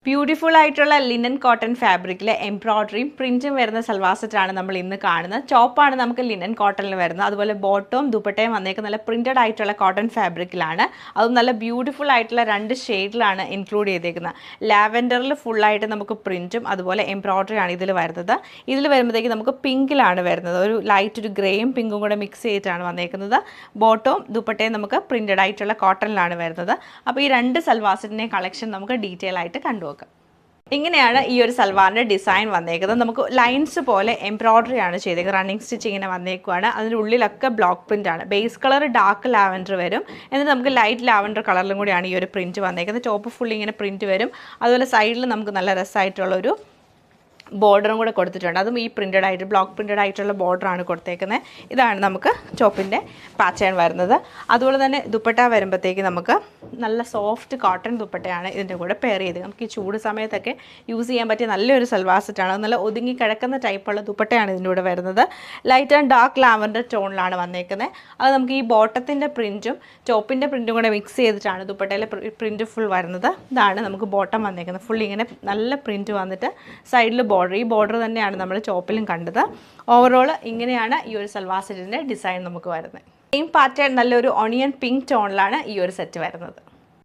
Beautiful ആയിട്ടുള്ള linen cotton ഫാബ്രിക്കിലെ എംബ്രോയ്ഡറിയും പ്രിന്റും വരുന്ന സൽവാർ സെറ്റാണ് നമ്മൾ ഇന്ന് കാണുന്നത്. ടോപ്പാണ് നമുക്ക് ലിനൻ കോട്ടണിൽ വരുന്നത്. അതുപോലെ ബോട്ടവും ദുപ്പട്ടയും വന്നേക്ക് നല്ല പ്രിന്റഡ് ആയിട്ടുള്ള കോട്ടൺ ഫാബ്രിക്കിലാണ്. അതും നല്ല ബ്യൂട്ടിഫുൾ ആയിട്ടുള്ള 2 ഷെയ്ഡിലാണ് ഇൻക്ലൂഡ് ചെയ്തേക്കുന്നത്. ലാവൻഡറിൽ ഫുള്ളായിട്ട് നമുക്ക് പ്രിന്റും അതുപോലെ എംബ്രോയ്ഡറിയാണ് ഇതിൽ വരുന്നത്. ഇതിൽ വരുമ്പോഴത്തേക്ക് നമുക്ക് പിങ്കിലാണ് വരുന്നത്. ഒരു ലൈറ്റ് ഒരു ഗ്രേയും പിങ്കും കൂടെ മിക്സ് ചെയ്തിട്ടാണ് വന്നേക്കുന്നത്. ബോട്ടവും ദുപ്പട്ടയും നമുക്ക് പ്രിന്റഡ് ആയിട്ടുള്ള കോട്ടണിലാണ് വരുന്നത്. അപ്പോൾ ഈ 2 സൽവാർ സെറ്റിൻ്റെ കളക്ഷൻ നമുക്ക് ഡീറ്റെയിൽ ആയിട്ട് കണ്ടുപോകാം. ഇങ്ങനെയാണ് ഈ ഒരു സൽവാറിൻ്റെ ഡിസൈൻ വന്നേക്കുന്നത്. നമുക്ക് ലൈൻസ് പോലെ എംബ്രോയ്ഡറി ആണ് ചെയ്തേക്കുന്നത്. റണ്ണിങ് സ്റ്റിച്ച് ഇങ്ങനെ വന്നേക്കുവാണ്. അതിൻ്റെ ഉള്ളിലൊക്കെ ബ്ലോക്ക് പ്രിൻ്റ് ആണ്. ബേസ് കളർ ഡാർക്ക് ലാവൻഡർ വരും. എന്നിട്ട് നമുക്ക് ലൈറ്റ് ലാവൻഡർ കളറിലും കൂടിയാണ് ഈ ഒരു പ്രിൻറ്റ് വന്നേക്കുന്നത്. ടോപ്പ് ഫുള്ളി ഇങ്ങനെ പ്രിൻറ്റ് വരും. അതുപോലെ സൈഡിൽ നമുക്ക് നല്ല രസമായിട്ടുള്ളൊരു ബോർഡറും കൂടെ കൊടുത്തിട്ടുണ്ട്. അതും ഈ പ്രിൻ്റഡ് ആയിട്ട് ബ്ലോക്ക് പ്രിൻ്റഡ് ആയിട്ടുള്ള ബോർഡറാണ് കൊടുത്തേക്കുന്നത്. ഇതാണ് നമുക്ക് ടോപ്പിൻ്റെ പാറ്റേൺ വരുന്നത്. അതുപോലെ തന്നെ ദുപ്പട്ട വരുമ്പോഴത്തേക്ക് നമുക്ക് നല്ല സോഫ്റ്റ് കോട്ടൺ ദുപ്പട്ടയാണ് ഇതിൻ്റെ കൂടെ പെയർ ചെയ്ത് നമുക്ക് ഈ ചൂട് സമയത്തൊക്കെ യൂസ് ചെയ്യാൻ പറ്റിയ നല്ലൊരു സൽവാർ സെറ്റാണ്. നല്ല ഒതുങ്ങി കിടക്കുന്ന ടൈപ്പുള്ള ദുപ്പട്ടയാണ് ഇതിൻ്റെ കൂടെ വരുന്നത്. ലൈറ്റ് ആൻഡ് ഡാർക്ക് ലാവൻഡർ ടോണിലാണ് വന്നേക്കുന്നത്. അത് നമുക്ക് ഈ ബോട്ടത്തിൻ്റെ പ്രിൻറ്റും ടോപ്പിൻ്റെ പ്രിൻറ്റും കൂടെ മിക്സ് ചെയ്തിട്ടാണ് ദുപ്പട്ടയിലെ പ്രിൻറ്റ് ഫുൾ വരുന്നത്. ഇതാണ് നമുക്ക് ബോട്ടം വന്നേക്കുന്നത്. ഫുൾ ഇങ്ങനെ നല്ല പ്രിൻറ്റ് വന്നിട്ട് സൈഡിൽ ഈ ബോർഡർ തന്നെയാണ് നമ്മൾ ടോപ്പിലും കണ്ടത്. ഓവറോൾ ഇങ്ങനെയാണ് ഈ ഒരു സൽവാർ സെറ്റിൻ്റെ ഡിസൈൻ നമുക്ക് വരുന്നത്. സെയിം പാറ്റേൺ നല്ലൊരു ഓണിയൻ പിങ്ക് ടോണിലാണ് ഈ ഒരു സെറ്റ് വരുന്നത്.